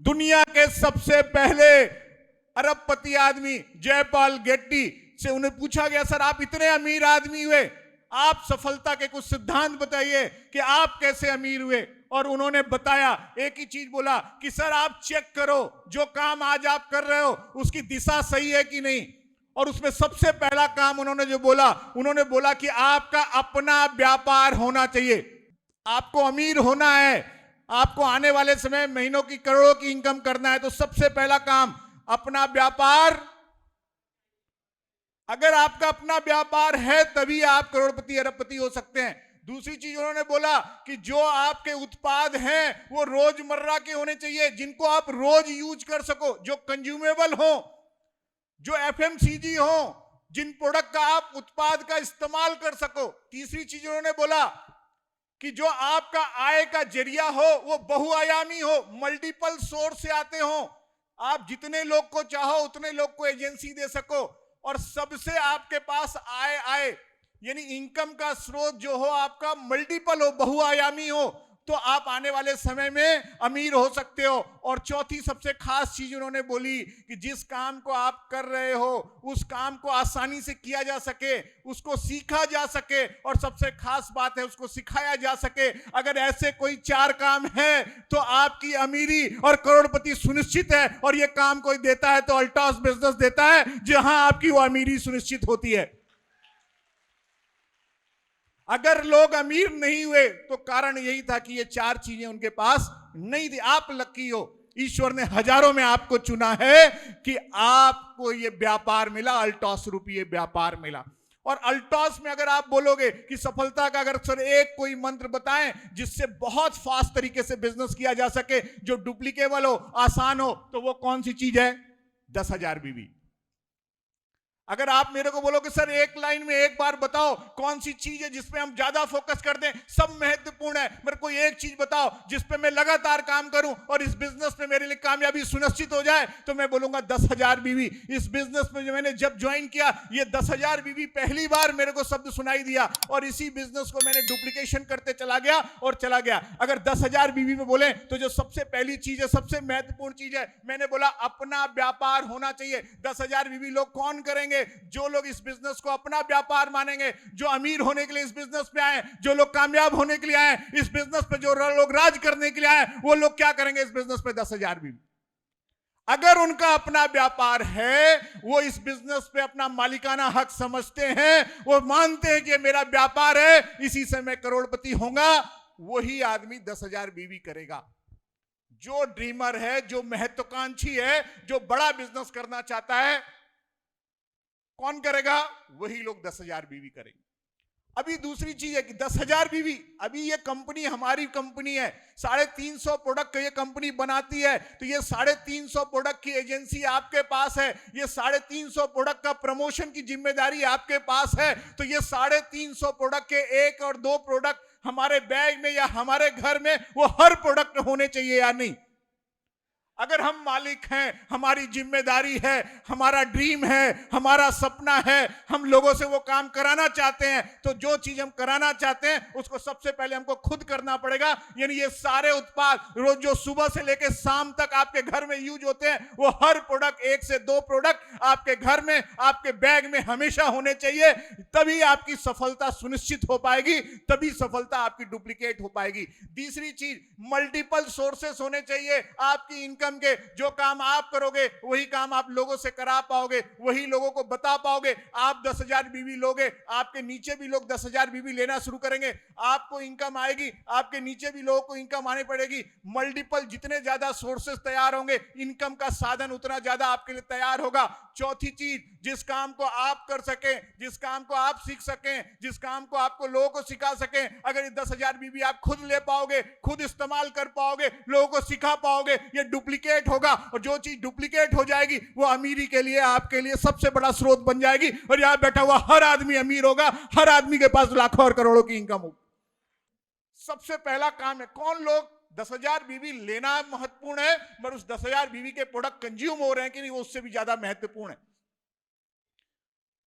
दुनिया के सबसे पहले अरबपति आदमी जयपाल गेट्टी से उन्हें पूछा गया, सर आप इतने अमीर आदमी हुए, आप सफलता के कुछ सिद्धांत बताइए कि आप कैसे अमीर हुए। और उन्होंने बताया, एक ही चीज बोला कि सर आप चेक करो जो काम आज आप कर रहे हो उसकी दिशा सही है कि नहीं। और उसमें सबसे पहला काम उन्होंने जो बोला, उन्होंने बोला कि आपका अपना व्यापार होना चाहिए। आपको अमीर होना है, आपको आने वाले समय महीनों की करोड़ों की इनकम करना है, तो सबसे पहला काम अपना व्यापार। अगर आपका अपना व्यापार है तभी आप करोड़पति अरबपति हो सकते हैं। दूसरी चीज उन्होंने बोला कि जो आपके उत्पाद हैं वो रोजमर्रा के होने चाहिए, जिनको आप रोज यूज कर सको, जो कंज्यूमेबल हो, जो एफएमसीजी हो, जिन प्रोडक्ट का आप उत्पाद का इस्तेमाल कर सको। तीसरी चीज उन्होंने बोला कि जो आपका आय का जरिया हो वो बहुआयामी हो, मल्टीपल सोर्स से आते हो, आप जितने लोग को चाहो उतने लोग को एजेंसी दे सको और सबसे आपके पास आय आए, यानी इनकम का स्रोत जो हो आपका मल्टीपल हो, बहुआयामी हो, तो आप आने वाले समय में अमीर हो सकते हो। और चौथी सबसे खास चीज उन्होंने बोली कि जिस काम को आप कर रहे हो उस काम को आसानी से किया जा सके, उसको सीखा जा सके और सबसे खास बात है उसको सिखाया जा सके। अगर ऐसे कोई 4 काम है तो आपकी अमीरी और करोड़पति सुनिश्चित है। और ये काम कोई देता है तो अल्टॉस बिजनेस देता है, जहां आपकी वो अमीरी सुनिश्चित होती है। अगर लोग अमीर नहीं हुए तो कारण यही था कि ये 4 चीजें उनके पास नहीं थी। आप लकी हो, ईश्वर ने हजारों में आपको चुना है कि आपको ये व्यापार मिला, अल्टॉस रूपी ये व्यापार मिला। और अल्टॉस में अगर आप बोलोगे कि सफलता का अगर सर एक कोई मंत्र बताएं जिससे बहुत फास्ट तरीके से बिजनेस किया जा सके, जो डुप्लीकेबल हो, आसान हो, तो वो कौन सी चीज है? 10,000 बीवी। अगर आप मेरे को बोलोगे सर एक लाइन में एक बार बताओ कौन सी चीज है जिसपे हम ज्यादा फोकस कर दें, सब महत्वपूर्ण है, मेरे को एक चीज बताओ जिसपे मैं लगातार काम करूं और इस बिजनेस में मेरे लिए कामयाबी सुनिश्चित हो जाए, तो मैं बोलूंगा 10,000 बीवी। इस बिजनेस में जो मैंने जब ज्वाइन किया, ये 10,000 बीवी पहली बार मेरे को शब्द सुनाई दिया और इसी बिजनेस को मैंने डुप्लीकेशन करते चला गया और चला गया। अगर 10,000 बीवी में बोले तो जो सबसे पहली चीज है, सबसे महत्वपूर्ण चीज है, मैंने बोला अपना व्यापार होना चाहिए। 10,000 बीवी लोग कौन करेंगे? जो लोग इस बिजनेस को अपना व्यापार मानेंगे, जो अमीर होने के लिए इस बिजनेस पे आए, जो लोग कामयाब होने के लिए आए इस बिजनेस पे, जो लोग राज करने के लिए आए, वो लोग क्या करेंगे इस बिजनेस पे? 10,000 बीवी। अगर उनका अपना व्यापार है, वो इस बिजनेस पे अपना मालिकाना हक समझते हैं, वो मानते हैं कि मेरा व्यापार है, इसी से मैं करोड़पति होऊंगा, वही आदमी 10,000 बीवी करेगा। जो ड्रीमर है, जो महत्वाकांक्षी है, जो बड़ा बिजनेस करना चाहता है, कौन करेगा? वही लोग 10,000 बीवी करेंगे। अभी दूसरी चीज है कि 10,000 बीवी, अभी ये कंपनी हमारी कंपनी है, 350 प्रोडक्ट ये कंपनी बनाती है, तो ये 350 प्रोडक्ट की एजेंसी आपके पास है, ये 350 प्रोडक्ट का प्रमोशन की जिम्मेदारी आपके पास है। तो ये 350 प्रोडक्ट के 1 और 2 प्रोडक्ट हमारे बैग में या हमारे घर में वो हर प्रोडक्ट होने चाहिए या नहीं? अगर हम मालिक हैं, हमारी जिम्मेदारी है, हमारा ड्रीम है, हमारा सपना है, हम लोगों से वो काम कराना चाहते हैं, तो जो चीज हम कराना चाहते हैं उसको सबसे पहले हमको खुद करना पड़ेगा। यानी ये सारे उत्पाद रोज जो सुबह से लेकर शाम तक आपके घर में यूज होते हैं, वो हर प्रोडक्ट 1 से 2 प्रोडक्ट आपके घर में, आपके बैग में हमेशा होने चाहिए। तभी आपकी सफलता सुनिश्चित हो पाएगी, तभी सफलता आपकी डुप्लीकेट हो पाएगी। तीसरी चीज, मल्टीपल सोर्सेस होने चाहिए आपकी इनकम के। जो काम आप करोगे वही काम आप लोगों से करा पाओगे, वही लोगों को बता पाओगे। आप 10,000 बीवी लोगे, आपके नीचे भी लोग 10,000 बीवी लेना शुरू करेंगे, आपको इनकम आएगी, आपके नीचे भी लोगों को इनकम आने पड़ेगी। मल्टीपल जितने ज्यादा सोर्सेस तैयार होंगे, इनकम का साधन उतना ज्यादा आपके लिए तैयार होगा। चौथी चीज, जिस काम को आप कर सकें, जिस काम को आप सीख सकें, जिस काम को आपको लोगों को सिखा सकें, अगर ये 10,000 बीवी आप खुद ले पाओगे, खुद इस्तेमाल कर पाओगे, लोगों को सिखा पाओगे, ये डुप्लीकेट होगा। और जो चीज डुप्लीकेट हो जाएगी वो अमीरी के लिए, आपके लिए सबसे बड़ा स्रोत बन जाएगी और यहां बैठा हुआ हर आदमी अमीर होगा, हर आदमी के पास लाखों और करोड़ों की इनकम होगी। सबसे पहला काम है, कौन लोग 10,000 बीवी लेना महत्वपूर्ण है, पर उस 10,000 बीवी के प्रोडक्ट कंज्यूम हो रहे हैं कि नहीं, वो उससे भी ज्यादा महत्वपूर्ण है।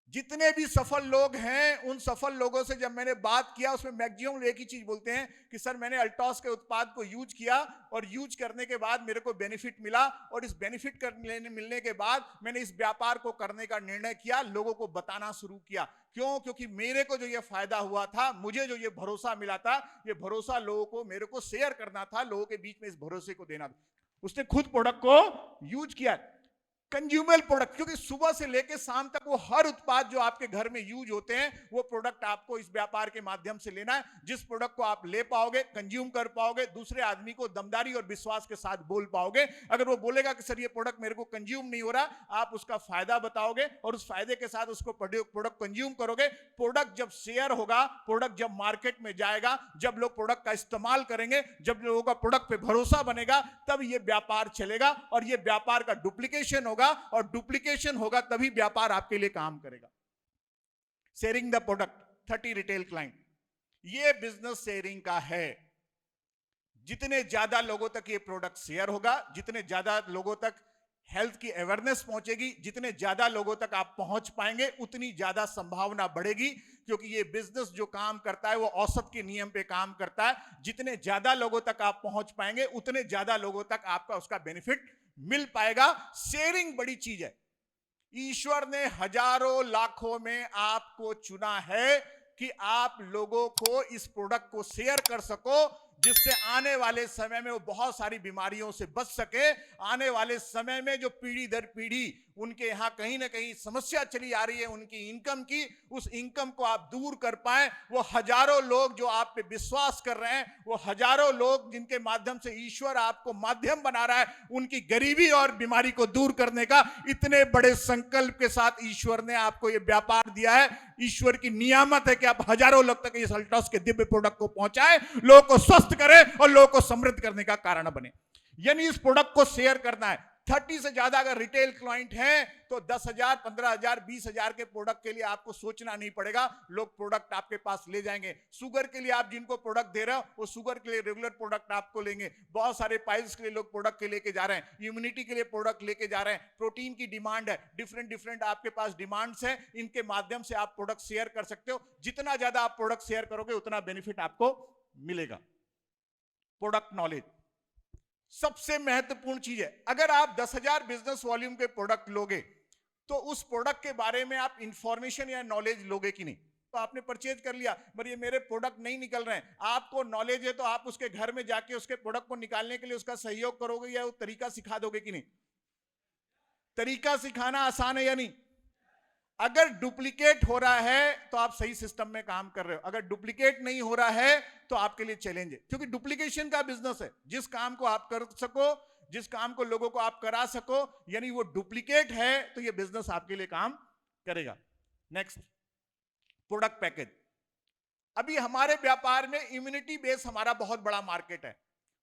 जितने भी सफल लोग हैं, उन सफल लोगों से जब मैंने बात किया, उसमें मैक्सिमम एक ही चीज बोलते हैं कि सर मैंने अल्टॉस के उत्पाद को यूज किया और यूज करने के बाद मेरे को बेनिफिट मिला, और इस बेनिफिट मिलने के बाद मैंने इस व्यापार को करने का निर्णय किया, लोगों को बताना शुरू किया। क्यों? क्योंकि मेरे को जो ये फायदा हुआ था, मुझे जो ये भरोसा मिला था, ये भरोसा लोगों को मेरे को शेयर करना था, लोगों के बीच में इस भरोसे को देना था। उसने खुद प्रोडक्ट को यूज किया। कंज्यूमर प्रोडक्ट, क्योंकि सुबह से लेकर शाम तक वो हर उत्पाद जो आपके घर में यूज होते हैं, वो प्रोडक्ट आपको इस व्यापार के माध्यम से लेना है। जिस प्रोडक्ट को आप ले पाओगे, कंज्यूम कर पाओगे, दूसरे आदमी को दमदारी और विश्वास के साथ बोल पाओगे। अगर वो बोलेगा कि सर ये प्रोडक्ट मेरे को कंज्यूम नहीं हो रहा, आप उसका फायदा बताओगे और उस फायदे के साथ उसको प्रोडक्ट कंज्यूम करोगे। प्रोडक्ट जब शेयर होगा, प्रोडक्ट जब मार्केट में जाएगा, जब लोग प्रोडक्ट का इस्तेमाल करेंगे, जब लोगों का प्रोडक्ट पे भरोसा बनेगा, तब ये व्यापार चलेगा और ये व्यापार का डुप्लीकेशन होगा, और डुप्लीकेशन होगा तभी व्यापार आपके लिए काम करेगा। Sharing the product, 30 retail client, ये बिजनेस शेयरिंग का है। जितने ज्यादा लोगों तक ये प्रोडक्ट शेयर होगा, जितने ज्यादा लोगों तक हेल्थ की अवेयरनेस पहुंचेगी, जितने ज्यादा लोगों तक आप पहुंच पाएंगे, उतनी ज्यादा संभावना बढ़ेगी। क्योंकि ये बिजनेस जो काम करता है वो औसत के नियम पे काम करता है। जितने ज्यादा लोगों तक आप पहुंच पाएंगे, उतने ज्यादा लोगों तक आपका उसका बेनिफिट मिल पाएगा। शेयरिंग बड़ी चीज है। ईश्वर ने हजारों लाखों में आपको चुना है कि आप लोगों को इस प्रोडक्ट को शेयर कर सको, जिससे आने वाले समय में वो बहुत सारी बीमारियों से बच सके। आने वाले समय में जो पीढ़ी दर पीढ़ी उनके यहां कहीं ना कहीं समस्या चली आ रही है उनकी इनकम की, उस इनकम को आप दूर कर पाए। वो हजारों लोग जो आप पे विश्वास कर रहे हैं, वो हजारों लोग जिनके माध्यम से ईश्वर आपको माध्यम बना रहा है, उनकी गरीबी और बीमारी को दूर करने का इतने बड़े संकल्प के साथ ईश्वर ने आपको ये व्यापार दिया है। ईश्वर की नियामत है कि आप हजारों लोग तक इस अल्टॉस के दिव्य प्रोडक्ट को पहुंचाए, लोगों को स्वस्थ करे और लोगों को समृद्ध करने का कारण बने। यानी इस प्रोडक्ट को शेयर करना है। 30 से ज्यादा अगर रिटेल क्लाइंट हैं तो 10,000, 15,000, 20,000 के प्रोडक्ट के लिए आपको सोचना नहीं पड़ेगा, लोग प्रोडक्ट आपके पास ले जाएंगे। शुगर के लिए आप जिनको प्रोडक्ट दे रहे हो, वो शुगर के लिए रेगुलर प्रोडक्ट आपको लेंगे। बहुत सारे पाइल्स के लिए लोग प्रोडक्ट के लेके जा रहे हैं, इम्यूनिटी के लिए प्रोडक्ट लेके जा रहे हैं, प्रोटीन की डिमांड है, डिफरेंट आपके पास डिमांड्स है। इनके माध्यम से आप प्रोडक्ट शेयर कर सकते हो। जितना ज्यादा आप प्रोडक्ट शेयर करोगे, उतना बेनिफिट आपको मिलेगा। प्रोडक्ट नॉलेज सबसे महत्वपूर्ण चीज है। अगर आप 10,000 बिजनेस वॉल्यूम के प्रोडक्ट लोगे, तो उस प्रोडक्ट के बारे में आप इंफॉर्मेशन या नॉलेज लोगे कि नहीं? तो आपने परचेज कर लिया, पर ये मेरे प्रोडक्ट नहीं निकल रहे हैं, आपको नॉलेज है तो आप उसके घर में जाके उसके प्रोडक्ट को निकालने के लिए उसका सहयोग करोगे या वो तरीका सिखा दोगे कि नहीं? तरीका सिखाना आसान है या नहीं? अगर डुप्लीकेट हो रहा है तो आप सही सिस्टम में काम कर रहे हो, अगर डुप्लीकेट नहीं हो रहा है तो आपके लिए चैलेंज है। क्योंकि डुप्लीकेशन का बिजनेस है। जिस काम को आप कर सको, जिस काम को लोगों को आप करा सको, यानी वो डुप्लीकेट है, तो ये बिजनेस आपके लिए काम करेगा। Next, product package. अभी हमारे व्यापार में इम्यूनिटी बेस हमारा बहुत बड़ा मार्केट है,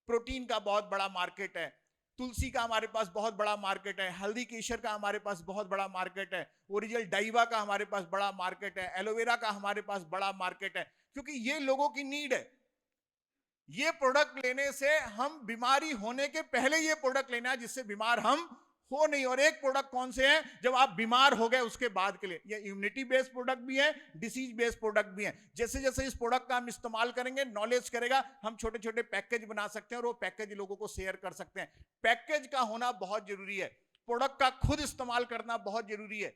प्रोटीन का बहुत बड़ा मार्केट है, तुलसी का हमारे पास बहुत बड़ा मार्केट है, हल्दी केसर का हमारे पास बहुत बड़ा मार्केट है, ओरिजिनल डाइवा का हमारे पास बड़ा मार्केट है, एलोवेरा का हमारे पास बड़ा मार्केट है। क्योंकि ये लोगों की नीड है। ये प्रोडक्ट लेने से हम बीमारी होने के पहले ये प्रोडक्ट लेना है, जिससे बीमार हम हो नहीं। और एक प्रोडक्ट कौन से हैं? जब आप बीमार हो गए उसके बाद के लिए। ये इम्यूनिटी बेस्ड प्रोडक्ट भी है, डिसीज बेस्ड प्रोडक्ट भी है। जैसे जैसे इस प्रोडक्ट का हम इस्तेमाल करेंगे, नॉलेज करेगा, हम छोटे छोटे पैकेज बना सकते हैं और वो पैकेज लोगों को शेयर कर सकते हैं। पैकेज का होना बहुत जरूरी है। प्रोडक्ट का खुद इस्तेमाल करना बहुत जरूरी है।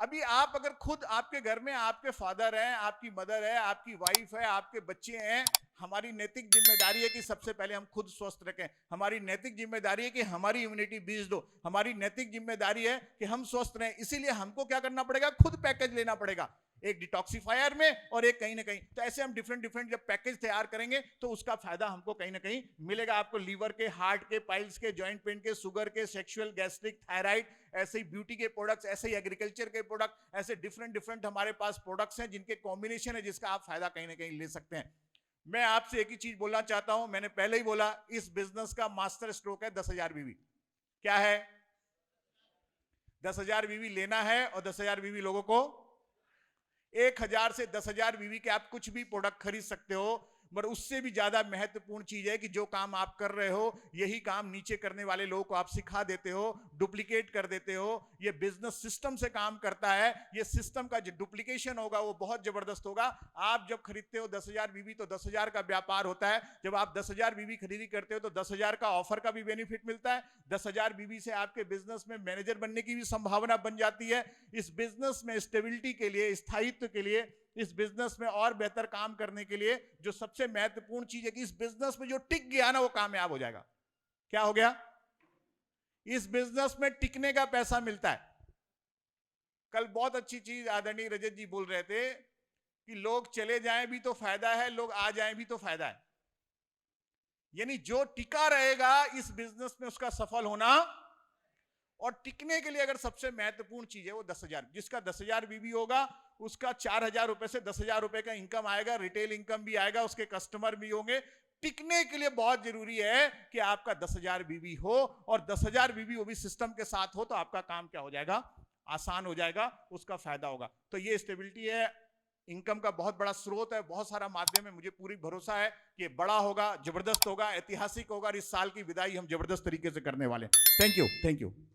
अभी आप अगर खुद आपके घर में आपके फादर हैं, आपकी मदर है, आपकी वाइफ है, आपके बच्चे हैं, हमारी नैतिक जिम्मेदारी है कि सबसे पहले हम खुद स्वस्थ रखें। हमारी नैतिक जिम्मेदारी है कि हमारी इम्यूनिटी बीज दो। हमारी नैतिक जिम्मेदारी है कि हम स्वस्थ रहें। इसीलिए हमको क्या करना पड़ेगा? खुद पैकेज लेना पड़ेगा, एक डिटॉक्सिफायर में और एक कहीं ना कहीं। तो ऐसे हम डिफरेंट जब पैकेज तैयार करेंगे तो उसका फायदा हमको कहीं ना कहीं मिलेगा। आपको लीवर के, हार्ट के, पाइल्स के, जॉइंट पेन के, शुगर के, सेक्सुअल, गैस्ट्रिक, थायराइड, ऐसे ही ब्यूटी के प्रोडक्ट्स, ऐसे ही एग्रीकल्चर के प्रोडक्ट, ऐसे डिफरेंट हमारे पास प्रोडक्ट्स हैं जिनके कॉम्बिनेशन है, जिसका आप फायदा कहीं ना कहीं ले सकते हैं। मैं आपसे एक ही चीज बोलना चाहता हूं, मैंने पहले ही बोला, इस बिजनेस का मास्टर स्ट्रोक है 10,000 बीवी। क्या है? 10,000 बीवी लेना है और 10,000 बीवी लोगों को 1,000 से 10,000 बीवी के आप कुछ भी प्रोडक्ट खरीद सकते हो। मगर उससे भी ज्यादा महत्वपूर्ण चीज है कि जो काम आप कर रहे हो यही काम नीचे करने वाले लोगों को आप सिखा देते हो, डुप्लीकेट कर देते हो। ये बिजनेस सिस्टम से काम करता है। ये सिस्टम का जो डुप्लीकेशन होगा वो बहुत जबरदस्त होगा। आप जब खरीदते हो 10,000 बीबी तो 10,000 का व्यापार होता है। जब आप 10,000 बीबी खरीदी करते हो तो 10,000 का ऑफर का भी बेनिफिट मिलता है। 10,000 बीबी से आपके बिजनेस में मैनेजर बनने की भी संभावना बन जाती है। इस बिजनेस में स्टेबिलिटी के लिए, स्थायित्व के लिए, इस बिजनेस में और बेहतर काम करने के लिए जो सबसे महत्वपूर्ण चीज है कि इस बिजनेस में जो टिक गया ना वो कामयाब हो जाएगा। क्या हो गया? इस बिजनेस में टिकने का पैसा मिलता है। कल बहुत अच्छी चीज आदरणीय रजत जी बोल रहे थे कि लोग चले जाएं भी तो फायदा है, लोग आ जाएं भी तो फायदा है। यानी जो टिका रहेगा इस बिजनेस में उसका सफल होना। और टिकने के लिए अगर सबसे महत्वपूर्ण चीज है वो 10,000, जिसका 10,000 बीबी होगा उसका 4,000 रुपए से 10,000 रुपए का इनकम आएगा, रिटेल इनकम भी आएगा, उसके कस्टमर भी होंगे। टिकने के लिए बहुत जरूरी है कि आपका 10,000 बीबी हो, और 10,000 बीबी वो भी सिस्टम के साथ हो, तो आपका काम क्या हो जाएगा? आसान हो जाएगा, उसका फायदा होगा। तो ये स्टेबिलिटी है, इनकम का बहुत बड़ा स्रोत है, बहुत सारा माध्यम है। मुझे पूरी भरोसा है कि ये बड़ा होगा, जबरदस्त होगा, ऐतिहासिक होगा, और इस साल की विदाई हम जबरदस्त तरीके से करने वाले हैं। Thank you, thank you.